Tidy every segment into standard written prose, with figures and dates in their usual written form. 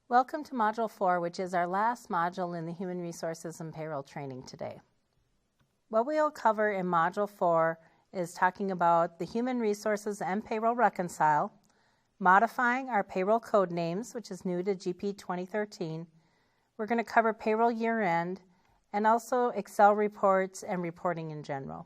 Welcome to Module 4, which is our last module in the Human Resources and Payroll training today. What we'll cover in Module 4 is talking about the Human Resources and Payroll Reconcile, modifying our payroll code names, which is new to GP2013. We're going to cover Payroll Year-End, and also Excel reports and reporting in general.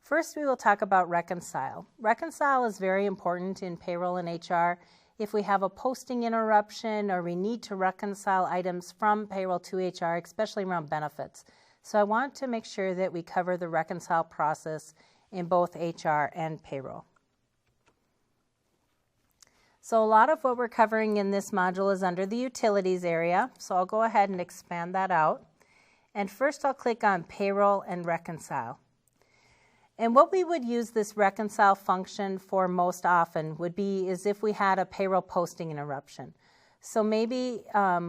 First, we will talk about Reconcile. Reconcile is very important in payroll and HR. If we have a posting interruption or we need to reconcile items from payroll to HR, especially around benefits. So I want to make sure that we cover the reconcile process in both HR and payroll. So a lot of what we're covering in this module is under the utilities area. So I'll go ahead and expand that out. And first I'll click on Payroll and Reconcile. And what we would use this reconcile function for most often would be is if we had a payroll posting interruption. So maybe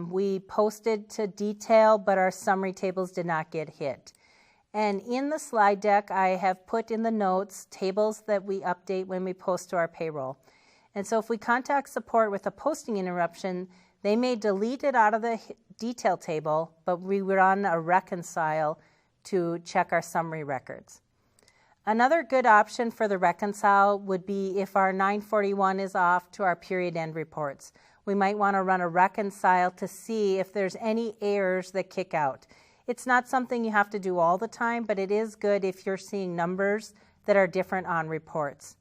we posted to detail, but our summary tables did not get hit. And in the slide deck, I have put in the notes tables that we update when we post to our payroll. And so if we contact support with a posting interruption, they may delete it out of the detail table, but we run a reconcile to check our summary records. Another good option for the reconcile would be if our 941 is off to our period end reports. We might want to run a reconcile to see if there's any errors that kick out. It's not something you have to do all the time, but it is good if you're seeing numbers that are different on reports.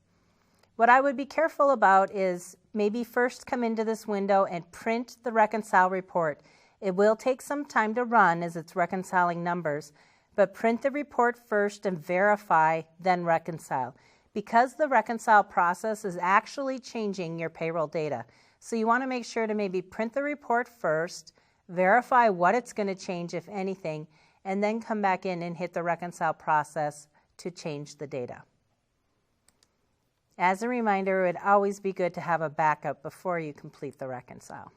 What I would be careful about is maybe first come into this window and print the reconcile report. It will take some time to run as it's reconciling numbers, but print the report first and verify, then reconcile, because the reconcile process is actually changing your payroll data. So you want to make sure to maybe print the report first, verify what it's going to change, if anything, and then come back in and hit the reconcile process to change the data. As a reminder, it would always be good to have a backup before you complete the reconcile.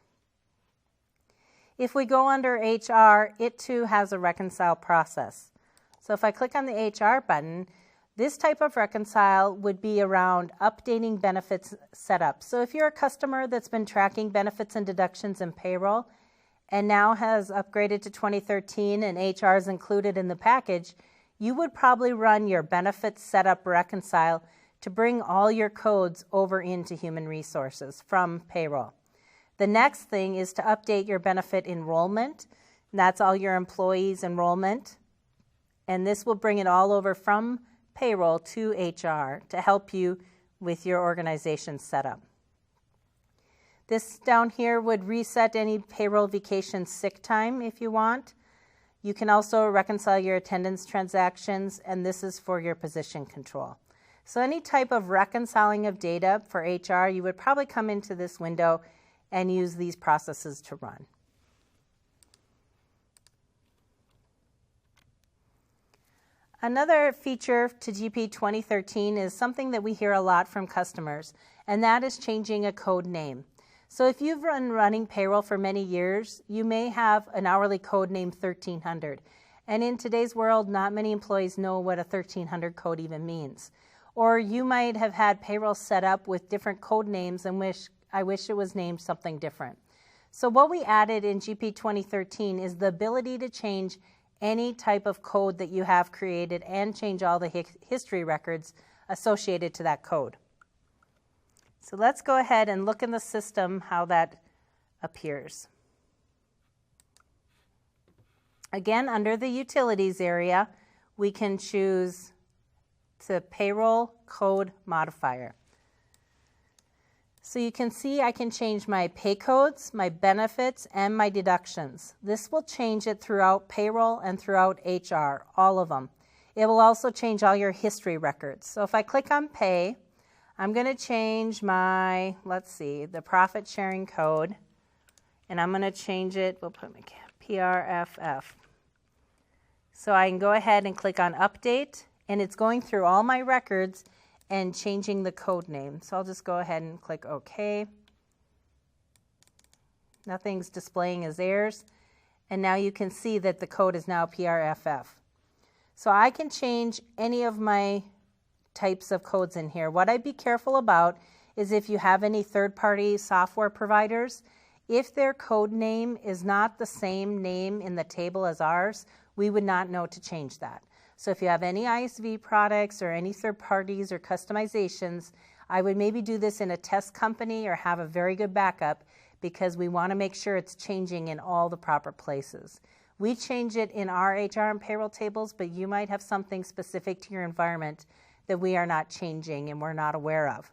If we go under HR, it too has a reconcile process. So if I click on the HR button, this type of reconcile would be around updating benefits setup. So if you're a customer that's been tracking benefits and deductions in payroll and now has upgraded to 2013 and HR is included in the package, you would probably run your benefits setup reconcile to bring all your codes over into human resources from payroll. The next thing is to update your benefit enrollment. That's all your employees' enrollment. And this will bring it all over from payroll to HR to help you with your organization setup. This down here would reset any payroll vacation sick time if you want. You can also reconcile your attendance transactions, and this is for your position control. So any type of reconciling of data for HR, you would probably come into this window and use these processes to run. Another feature to GP 2013 is something that we hear a lot from customers, and that is changing a code name. So if you've been running payroll for many years, you may have an hourly code name 1300. And in today's world, not many employees know what a 1300 code even means. Or you might have had payroll set up with different code names and I wish it was named something different. So what we added in GP 2013 is the ability to change any type of code that you have created and change all the history records associated to that code. So let's go ahead and look in the system how that appears. Again, under the utilities area, we can choose the payroll code modifier. So you can see I can change my pay codes, my benefits, and my deductions. This will change it throughout payroll and throughout HR, all of them. It will also change all your history records. So if I click on pay, I'm going to change my, the profit sharing code, and I'm going to change it, we'll put my PRFF. So I can go ahead and click on update, and it's going through all my records and changing the code name. So I'll just go ahead and click OK. Nothing's displaying as errors. And now you can see that the code is now PRFF. So I can change any of my types of codes in here. What I'd be careful about is if you have any third-party software providers, if their code name is not the same name in the table as ours, we would not know to change that. So if you have any ISV products or any third parties or customizations, I would maybe do this in a test company or have a very good backup, because we want to make sure it's changing in all the proper places. We change it in our HR and payroll tables, but you might have something specific to your environment that we are not changing and we're not aware of.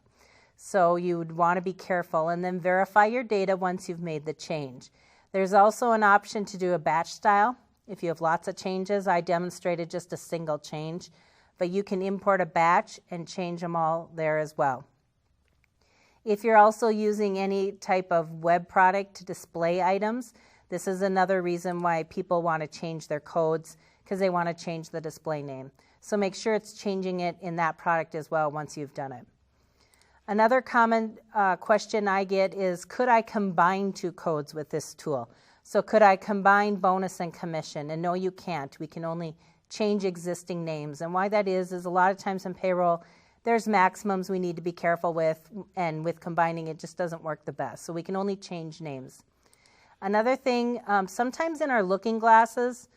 So you would want to be careful, and then verify your data once you've made the change. There's also an option to do a batch style. If you have lots of changes, I demonstrated just a single change, but you can import a batch and change them all there as well. If you're also using any type of web product to display items, this is another reason why people want to change their codes, because they want to change the display name. So make sure it's changing it in that product as well once you've done it. Another common question I get is, could I combine two codes with this tool? So could I combine bonus and commission? And no, you can't. We can only change existing names. And why that is a lot of times in payroll, there's maximums we need to be careful with, and with combining it just doesn't work the best. So we can only change names. Another thing, sometimes in our looking glasses,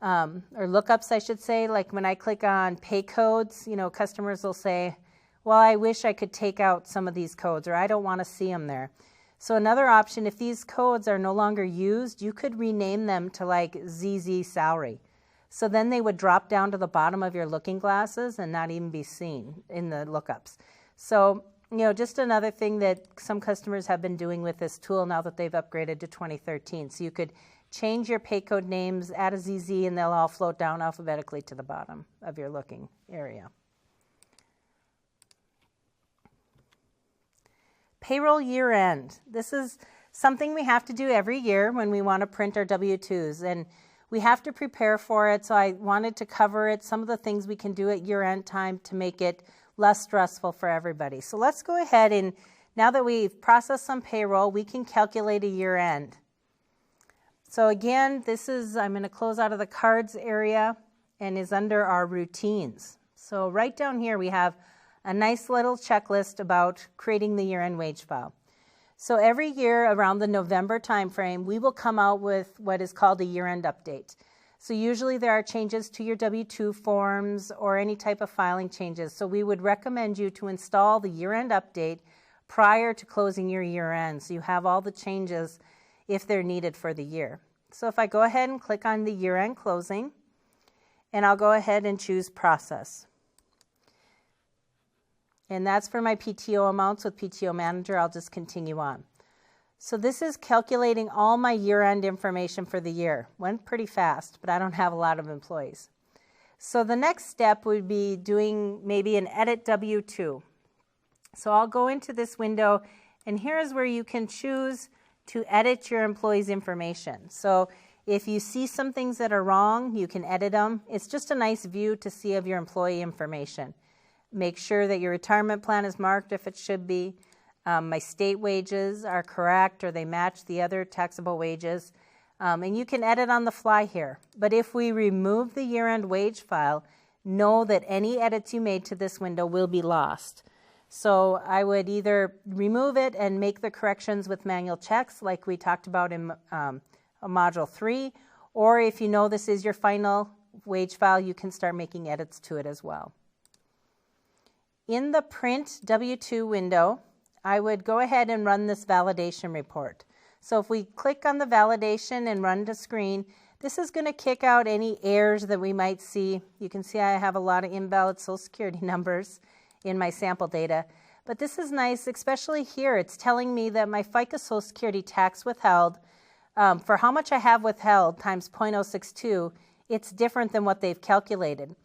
or lookups I should say, like when I click on pay codes, customers will say, well, I wish I could take out some of these codes, or I don't want to see them there. So another option, if these codes are no longer used, you could rename them to like ZZ salary. So then they would drop down to the bottom of your looking glasses and not even be seen in the lookups. So, just another thing that some customers have been doing with this tool now that they've upgraded to 2013. So you could change your pay code names, add a ZZ, and they'll all float down alphabetically to the bottom of your looking area. Payroll year-end. This is something we have to do every year when we want to print our W-2s, and we have to prepare for it, so I wanted to cover it, some of the things we can do at year-end time to make it less stressful for everybody. So let's go ahead, and now that we've processed some payroll, we can calculate a year-end. So again, I'm going to close out of the cards area and is under our routines. So right down here we have a nice little checklist about creating the year-end wage file. So every year around the November timeframe, we will come out with what is called a year-end update. So usually there are changes to your W-2 forms or any type of filing changes. So we would recommend you to install the year-end update prior to closing your year-end, so you have all the changes if they're needed for the year. So if I go ahead and click on the year-end closing, and I'll go ahead and choose process. And that's for my PTO amounts with PTO Manager. I'll just continue on. So this is calculating all my year-end information for the year. Went pretty fast, but I don't have a lot of employees. So the next step would be doing maybe an edit W-2. So I'll go into this window, and here's where you can choose to edit your employees' information. So if you see some things that are wrong, you can edit them. It's just a nice view to see of your employee information. Make sure that your retirement plan is marked if it should be. My state wages are correct, or they match the other taxable wages. And you can edit on the fly here. But if we remove the year-end wage file, know that any edits you made to this window will be lost. So I would either remove it and make the corrections with manual checks like we talked about in Module 3, or if you know this is your final wage file, you can start making edits to it as well. In the Print W-2 window, I would go ahead and run this validation report. So if we click on the validation and run to screen, this is going to kick out any errors that we might see. You can see I have a lot of invalid Social Security numbers in my sample data. But this is nice, especially here. It's telling me that my FICA Social Security tax withheld, for how much I have withheld times 0.062, it's different than what they've calculated.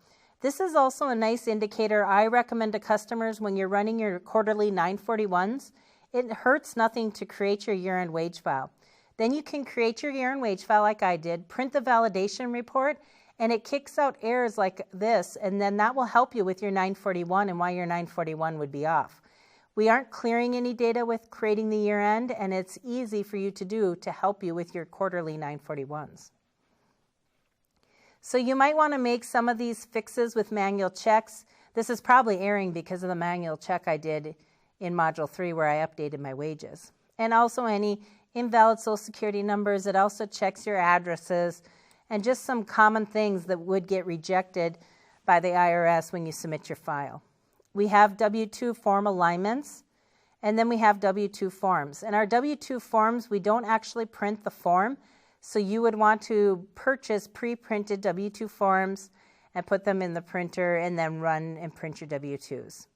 This is also a nice indicator I recommend to customers when you're running your quarterly 941s. It hurts nothing to create your year-end wage file. Then you can create your year-end wage file like I did, print the validation report, and it kicks out errors like this, and then that will help you with your 941 and why your 941 would be off. We aren't clearing any data with creating the year-end, and it's easy for you to do to help you with your quarterly 941s. So you might want to make some of these fixes with manual checks. This is probably erring because of the manual check I did in Module 3 where I updated my wages. And also any invalid Social Security numbers. It also checks your addresses and just some common things that would get rejected by the IRS when you submit your file. We have W-2 form alignments, and then we have W-2 forms. In our W-2 forms, we don't actually print the form, so you would want to purchase pre-printed W-2 forms and put them in the printer and then run and print your W-2s.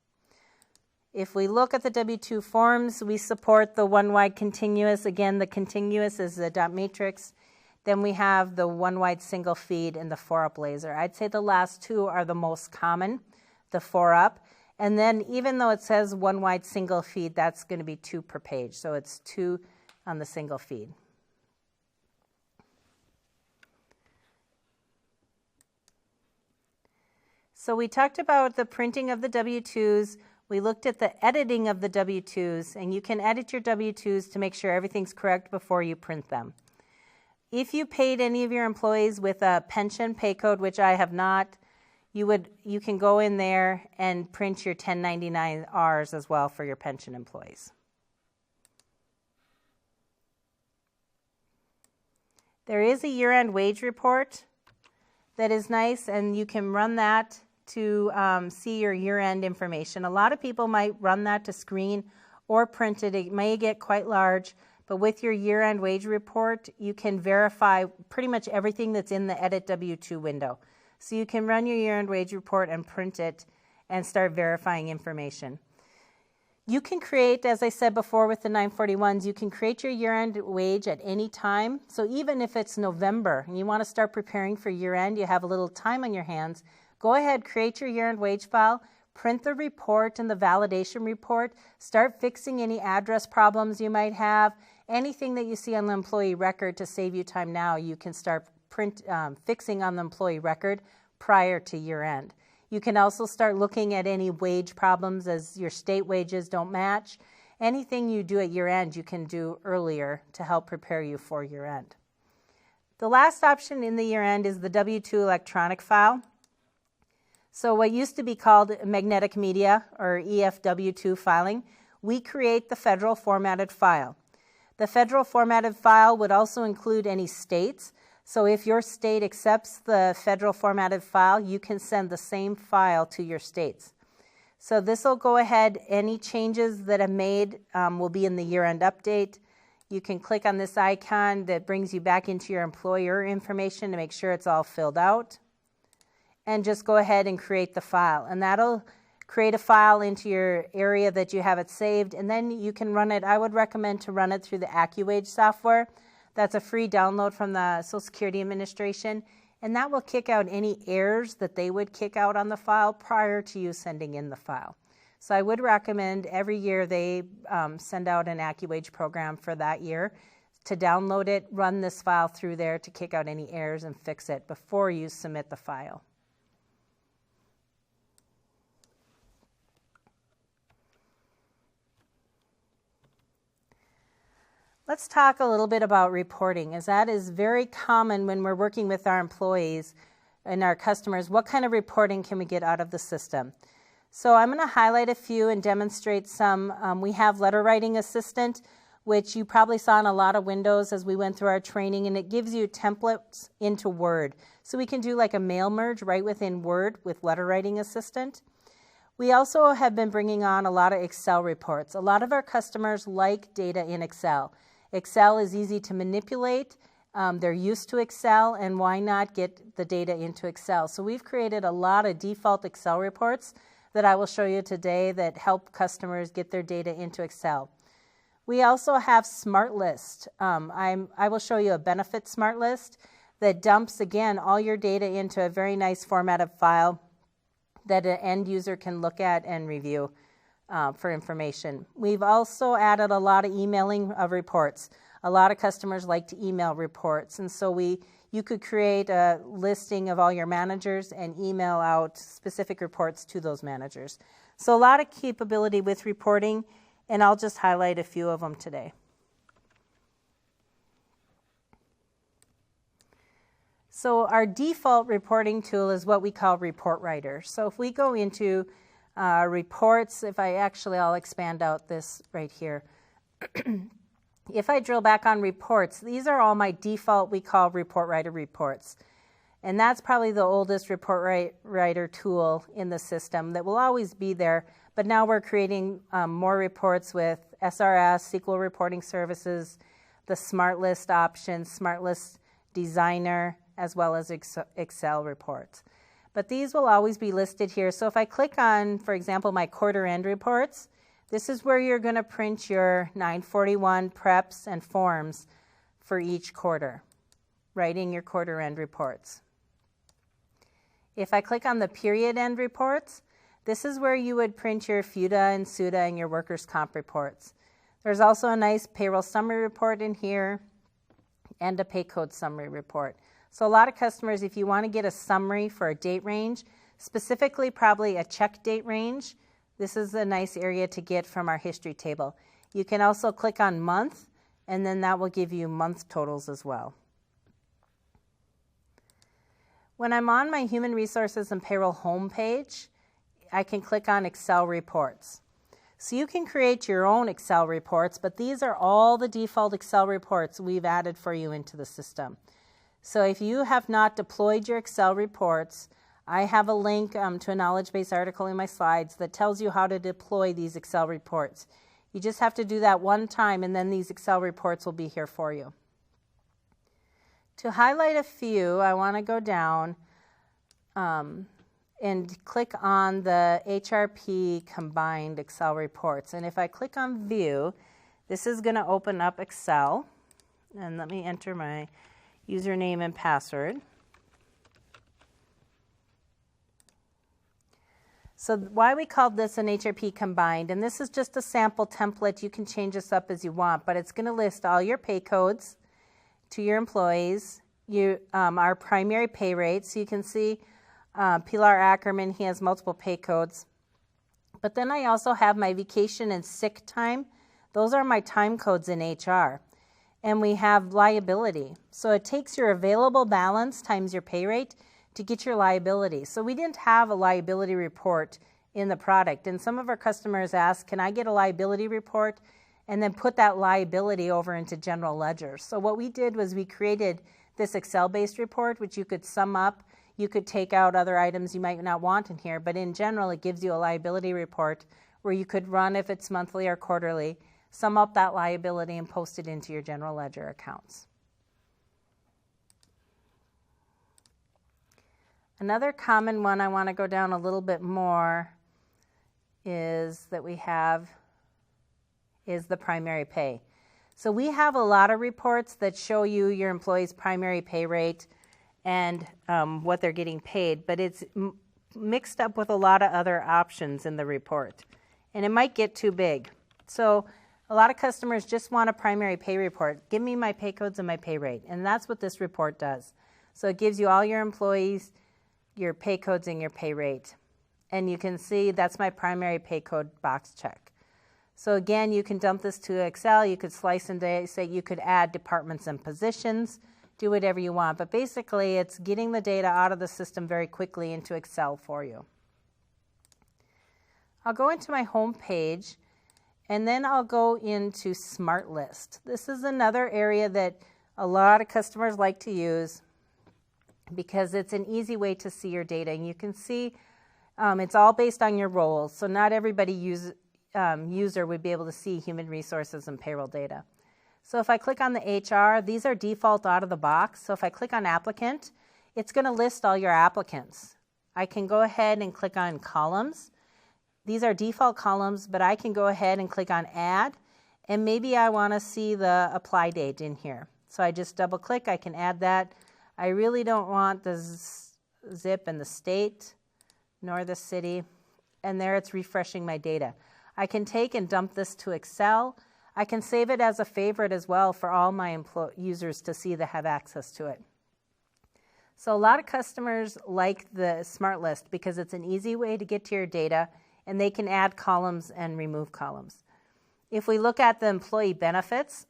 If we look at the W-2 forms, we support the one-wide continuous. Again, the continuous is the dot matrix. Then we have the one-wide single feed and the 4-up laser. I'd say the last two are the most common, the 4-up. And then even though it says one-wide single feed, that's going to be 2 per page. So it's 2 on the single feed. So we talked about the printing of the W-2s. We looked at the editing of the W-2s, and you can edit your W-2s to make sure everything's correct before you print them. If you paid any of your employees with a pension pay code, which I have not, you can go in there and print your 1099-Rs as well for your pension employees. There is a year-end wage report that is nice, and you can run that to see your year-end information. A lot of people might run that to screen or print it. It may get quite large, but with your year-end wage report, you can verify pretty much everything that's in the Edit W-2 window. So you can run your year-end wage report and print it and start verifying information. You can create, as I said before with the 941s, you can create your year-end wage at any time. So even if it's November and you want to start preparing for year-end, you have a little time on your hands, go ahead, create your year-end wage file, print the report and the validation report, start fixing any address problems you might have. Anything that you see on the employee record to save you time now, you can start fixing on the employee record prior to year-end. You can also start looking at any wage problems as your state wages don't match. Anything you do at year-end, you can do earlier to help prepare you for year-end. The last option in the year-end is the W-2 electronic file. So what used to be called magnetic media or EFW2 filing, we create the federal formatted file. The federal formatted file would also include any states. So if your state accepts the federal formatted file, you can send the same file to your states. So this will go ahead, any changes that are made will be in the year-end update. You can click on this icon that brings you back into your employer information to make sure it's all filled out. And just go ahead and create the file. And that'll create a file into your area that you have it saved, and then you can run it. I would recommend to run it through the AccuWage software. That's a free download from the Social Security Administration, and that will kick out any errors that they would kick out on the file prior to you sending in the file. So I would recommend every year they send out an AccuWage program for that year to download it, run this file through there to kick out any errors and fix it before you submit the file. Let's talk a little bit about reporting, as that is very common when we're working with our employees and our customers. What kind of reporting can we get out of the system? So I'm going to highlight a few and demonstrate some. We have Letter Writing Assistant, which you probably saw in a lot of windows as we went through our training, and it gives you templates into Word. So we can do like a mail merge right within Word with Letter Writing Assistant. We also have been bringing on a lot of Excel reports. A lot of our customers like data in Excel. Excel is easy to manipulate. They're used to Excel, and why not get the data into Excel? So we've created a lot of default Excel reports that I will show you today that help customers get their data into Excel. We also have Smart List. I will show you a benefit Smart List that dumps, again, all your data into a very nice formatted file that an end user can look at and review for information. We've also added a lot of emailing of reports. A lot of customers like to email reports, and so you could create a listing of all your managers and email out specific reports to those managers. So a lot of capability with reporting, and I'll just highlight a few of them today. So our default reporting tool is what we call Report Writer. So if we go into Reports, I'll expand out this right here. If I drill back on reports, these are all my default, we call report writer reports. And that's probably the oldest report writer tool in the system that will always be there. But now we're creating more reports with SRS, SQL reporting services, the Smart List option, Smart List Designer, as well as Excel reports. But these will always be listed here. So if I click on, for example, my quarter end reports, this is where you're going to print your 941 preps and forms for each quarter, writing your quarter end reports. If I click on the period end reports, this is where you would print your FUTA and SUTA and your workers' comp reports. There's also a nice payroll summary report in here and a pay code summary report. So a lot of customers, if you want to get a summary for a date range, specifically probably a check date range, this is a nice area to get from our history table. You can also click on month, and then that will give you month totals as well. When I'm on my Human Resources and Payroll homepage, I can click on Excel reports. So you can create your own Excel reports, but these are all the default Excel reports we've added for you into the system. So if you have not deployed your Excel reports, I have a link to a knowledge base article in my slides that tells you how to deploy these Excel reports. You just have to do that one time, and then these Excel reports will be here for you. To highlight a few, I want to go down and click on the HRP combined Excel reports. And if I click on View, this is going to open up Excel. And let me enter my username and password. So why we called this an HRP combined, and this is just a sample template. You can change this up as you want, but it's going to list all your pay codes to your employees, our primary pay rates. So you can see Pilar Ackerman, he has multiple pay codes. But then I also have my vacation and sick time. Those are my time codes in HR. And we have liability. So it takes your available balance times your pay rate to get your liability. So we didn't have a liability report in the product. And some of our customers ask, can I get a liability report and then put that liability over into general ledger? So what we did was we created this Excel-based report, which you could sum up. You could take out other items you might not want in here, but in general, it gives you a liability report where you could run, if it's monthly or quarterly, sum up that liability and post it into your general ledger accounts. Another common one I want to go down a little bit more is that we have is the primary pay. So we have a lot of reports that show you your employee's primary pay rate and what they're getting paid, but it's mixed up with a lot of other options in the report, and it might get too big. So a lot of customers just want a primary pay report. Give me my pay codes and my pay rate, and that's what this report does. So it gives you all your employees, your pay codes and your pay rate. And you can see that's my primary pay code box check. So again, you can dump this to Excel. You could slice and dice it. You could add departments and positions, do whatever you want. But basically, it's getting the data out of the system very quickly into Excel for you. I'll go into my home page, and then I'll go into Smart List. This is another area that a lot of customers like to use because it's an easy way to see your data. And you can see it's all based on your roles. So not everybody user would be able to see human resources and payroll data. So if I click on the HR, these are default out of the box. So if I click on applicant, it's going to list all your applicants. I can go ahead and click on columns. These are default columns, but I can go ahead and click on add, and maybe I want to see the apply date in here. So I just double click, I can add that. I really don't want the zip and the state, nor the city, and there it's refreshing my data. I can take and dump this to Excel. I can save it as a favorite as well for all my users to see that have access to it. So a lot of customers like the Smart List because it's an easy way to get to your data, and they can add columns and remove columns. If we look at the employee benefits,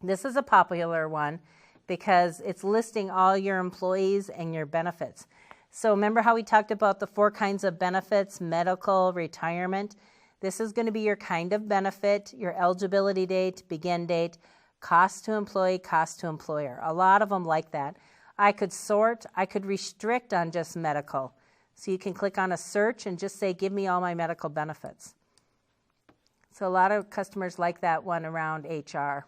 this is a popular one because it's listing all your employees and your benefits. So remember how we talked about the 4 kinds of benefits, medical, retirement? This is going to be your kind of benefit, your eligibility date, begin date, cost to employee, cost to employer. A lot of them like that. I could sort, I could restrict on just medical. So you can click on a search and just say, give me all my medical benefits. So a lot of customers like that one around HR.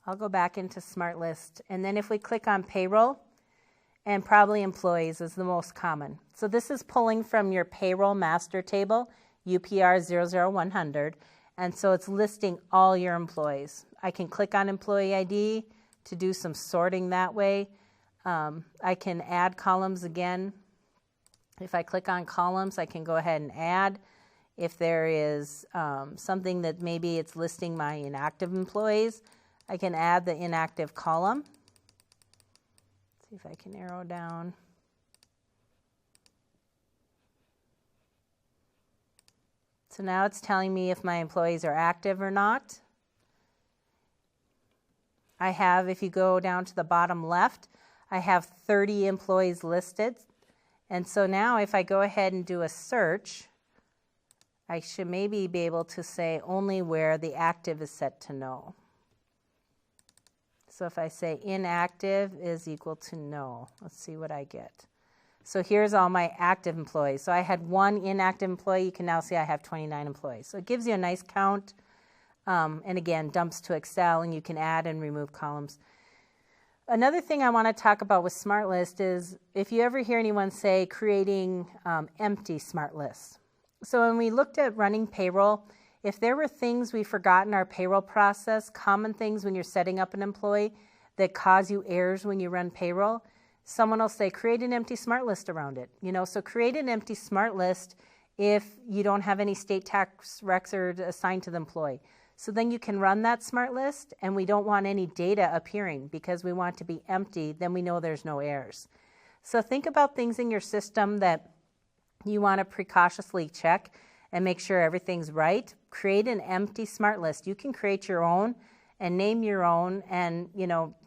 I'll go back into Smart List. And then if we click on payroll, and probably employees is the most common. So this is pulling from your payroll master table, UPR 00100. And so it's listing all your employees. I can click on employee ID to do some sorting that way. I can add columns again. If I click on columns, I can go ahead and add. If there is something that maybe it's listing my inactive employees, I can add the inactive column. Let's see if I can arrow down. So now it's telling me if my employees are active or not. I have, if you go down to the bottom left, I have 30 employees listed. And so now if I go ahead and do a search, I should maybe be able to say only where the active is set to no. So if I say inactive is equal to no, let's see what I get. So here's all my active employees. So I had 1 inactive employee. You can now see I have 29 employees. So it gives you a nice count. And again, dumps to Excel, and you can add and remove columns. Another thing I want to talk about with Smart List is if you ever hear anyone say creating empty Smart Lists. So when we looked at running payroll, if there were things we forgot in our payroll process, common things when you're setting up an employee that cause you errors when you run payroll, someone will say, create an empty Smart List around it. So create an empty Smart List if you don't have any state tax record assigned to the employee. So then you can run that Smart List, and we don't want any data appearing because we want it to be empty. Then we know there's no errors. So think about things in your system that you want to precautiously check and make sure everything's right. Create an empty Smart List. You can create your own and name your own and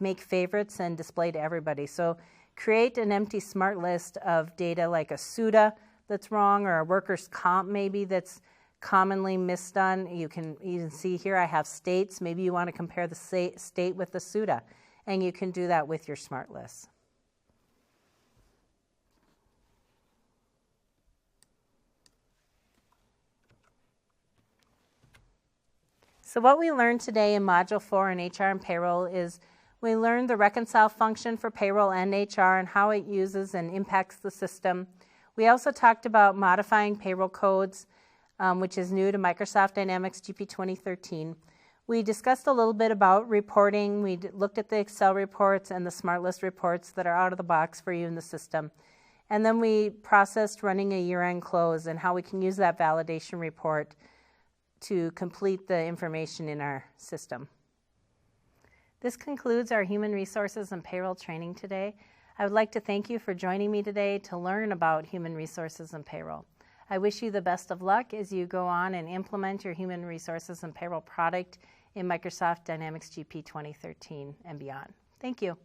make favorites and display to everybody. So create an empty Smart List of data like a SUTA that's wrong or a workers' comp maybe that's commonly misdone. You can even see here I have states. Maybe you want to compare the state with the SUTA, and you can do that with your Smart List. So what we learned today in Module 4 in HR and Payroll is we learned the Reconcile function for Payroll and HR and how it uses and impacts the system. We also talked about modifying payroll codes, which is new to Microsoft Dynamics GP2013. We discussed a little bit about reporting. We looked at the Excel reports and the Smart List reports that are out of the box for you in the system. And then we processed running a year-end close and how we can use that validation report to complete the information in our system. This concludes our Human Resources and Payroll training today. I would like to thank you for joining me today to learn about Human Resources and Payroll. I wish you the best of luck as you go on and implement your Human Resources and Payroll product in Microsoft Dynamics GP 2013 and beyond. Thank you.